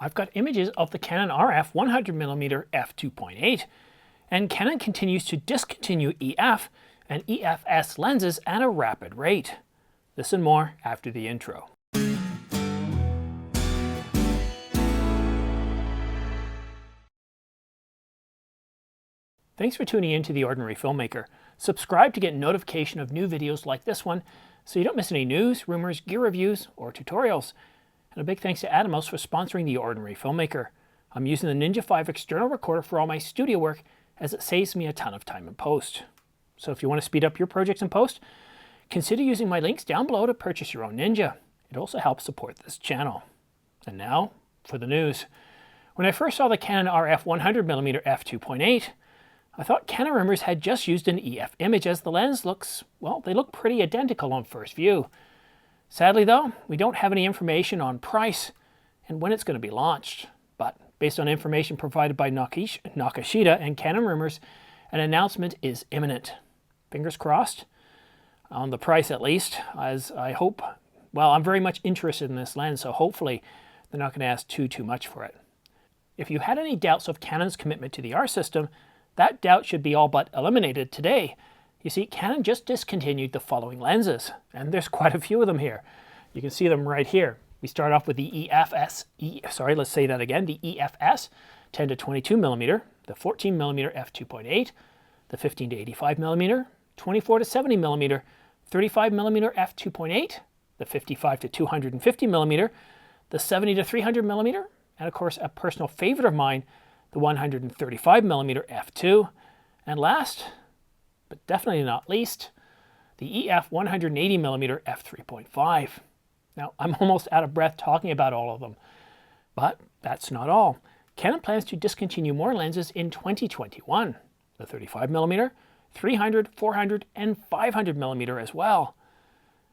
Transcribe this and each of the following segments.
I've got images of the Canon RF 100mm f2.8, and Canon continues to discontinue EF and EFS lenses at a rapid rate. This and more after the intro. Thanks for tuning in to The Ordinary Filmmaker. Subscribe to get notification of new videos like this one so you don't miss any news, rumors, gear reviews, or tutorials. And a big thanks to Atomos for sponsoring The Ordinary Filmmaker. I'm using the Ninja 5 external recorder for all my studio work as it saves me a ton of time in post. So if you want to speed up your projects in post, consider using my links down below to purchase your own Ninja. It also helps support this channel. And now for the news. When I first saw the Canon RF 100mm f2.8, I thought Canon rumors had just used an EF image as the lens looks, well, they look pretty identical on first view. Sadly though, we don't have any information on price and when it's going to be launched. But based on information provided by Nakashita and Canon rumors, an announcement is imminent. Fingers crossed, on the price at least, as I hope, well, I'm very much interested in this lens, so hopefully they're not going to ask too much for it. If you had any doubts of Canon's commitment to the R system, that doubt should be all but eliminated today. You see, Canon just discontinued the following lenses, and there's quite a few of them here. You can see them right here. We start off with the the EFS 10 to 22mm, the 14mm f2.8, the 15 to 85mm, 24 to 70mm, 35mm f2.8, the 55 to 250mm, the 70 to 300mm, and of course a personal favorite of mine, the 135mm f2, and last, but definitely not least, the EF 180mm f3.5. Now, I'm almost out of breath talking about all of them, but that's not all. Canon plans to discontinue more lenses in 2021, the 35mm, 300, 400, and 500mm as well.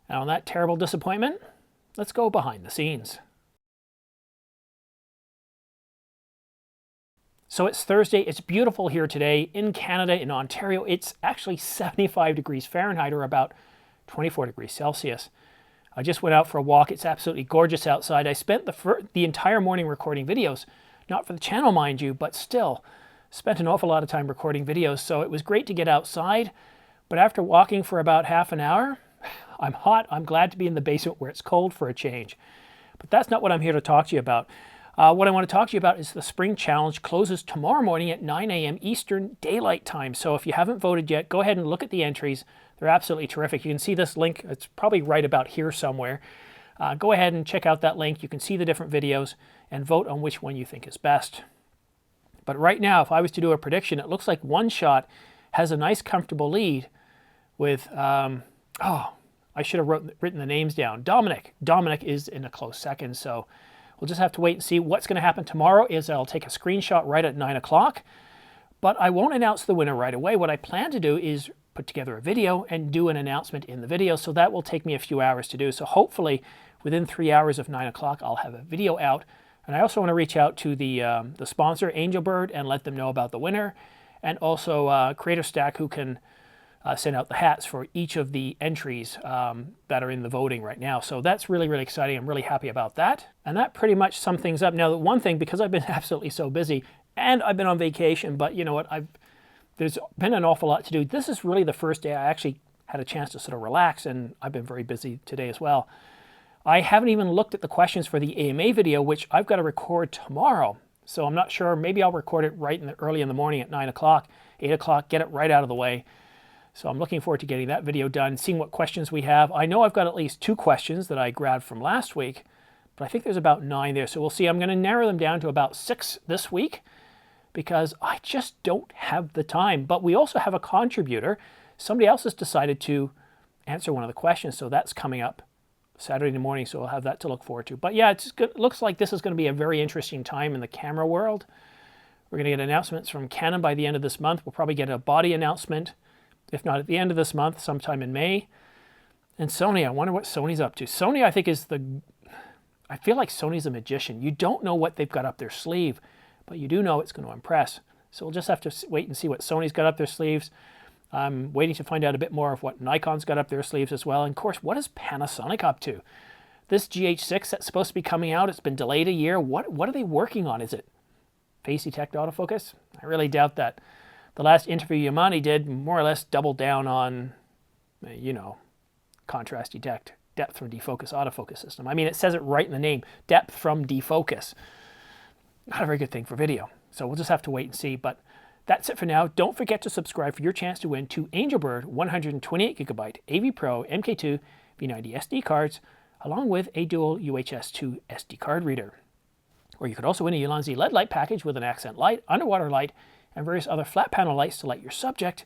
Now, on that terrible disappointment, let's go behind the scenes. So it's Thursday, it's beautiful here today in Canada, in Ontario. It's actually 75 degrees Fahrenheit or about 24 degrees Celsius. I just went out for a walk. It's absolutely gorgeous outside. I spent the entire morning recording videos, not for the channel, mind you, but still spent an awful lot of time recording videos. So it was great to get outside, but after walking for about half an hour, I'm hot. I'm glad to be in the basement where it's cold for a change. But that's not what I'm here to talk to you about. What I want to talk to you about is the Spring Challenge closes tomorrow morning at 9 a.m. Eastern Daylight Time. So if you haven't voted yet, go ahead and look at the entries. They're absolutely terrific. You can see this link. It's probably right about here somewhere. Go ahead and check out that link. You can see the different videos and vote on which one you think is best. But right now, if I was to do a prediction, it looks like One Shot has a nice, comfortable lead with, I should have written the names down. Dominic. Dominic is in a close second, so we'll just have to wait and see. What's going to happen tomorrow is I'll take a screenshot right at 9 o'clock, but I won't announce the winner right away. What I plan to do is put together a video and do an announcement in the video, so that will take me a few hours to do. So hopefully within 3 hours of 9 o'clock, I'll have a video out. And I also want to reach out to the sponsor, Angelbird, and let them know about the winner, and also Creator Stack, who can send out the hats for each of the entries that are in the voting right now. So that's really, really exciting. I'm really happy about that. And that pretty much sums things up. Now, the one thing, because I've been absolutely so busy, and I've been on vacation, but you know what, there's been an awful lot to do. This is really the first day I actually had a chance to sort of relax, and I've been very busy today as well. I haven't even looked at the questions for the AMA video, which I've got to record tomorrow. So I'm not sure. Maybe I'll record it right early in the morning at 9 o'clock, 8 o'clock, get it right out of the way. So I'm looking forward to getting that video done, seeing what questions we have. I know I've got at least 2 questions that I grabbed from last week, but I think there's about 9 there. So we'll see. I'm going to narrow them down to about 6 this week because I just don't have the time. But we also have a contributor. Somebody else has decided to answer one of the questions, so that's coming up Saturday morning, so we'll have that to look forward to. But yeah, it looks like this is going to be a very interesting time in the camera world. We're going to get announcements from Canon by the end of this month. We'll probably get a body announcement, if not at the end of this month, sometime in May. And Sony, I wonder what Sony's up to. Sony, I think, I feel like Sony's a magician. You don't know what they've got up their sleeve, but you do know it's going to impress. So we'll just have to wait and see what Sony's got up their sleeves. I'm waiting to find out a bit more of what Nikon's got up their sleeves as well. And of course, what is Panasonic up to? This GH6 that's supposed to be coming out, it's been delayed a year. What are they working on? Is it face detect autofocus? I really doubt that. The last interview Yamane did more or less doubled down on, you know, contrast detect, depth from defocus autofocus system. I mean, it says it right in the name, depth from defocus. Not a very good thing for video. So we'll just have to wait and see. But that's it for now. Don't forget to subscribe for your chance to win 2 Angelbird 128GB AV Pro MK2 V90 SD cards, along with a dual UHS 2 SD card reader. Or you could also win a Ulanzi LED light package with an accent light, underwater light, and various other flat panel lights to light your subject,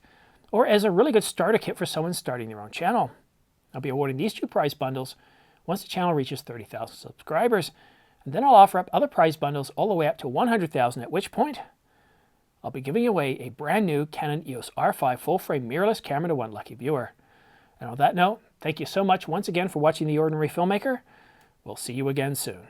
or as a really good starter kit for someone starting their own channel. I'll be awarding these 2 prize bundles once the channel reaches 30,000 subscribers, and then I'll offer up other prize bundles all the way up to 100,000, at which point I'll be giving away a brand new Canon EOS R5 full-frame mirrorless camera to one lucky viewer. And on that note, thank you so much once again for watching The Ordinary Filmmaker. We'll see you again soon.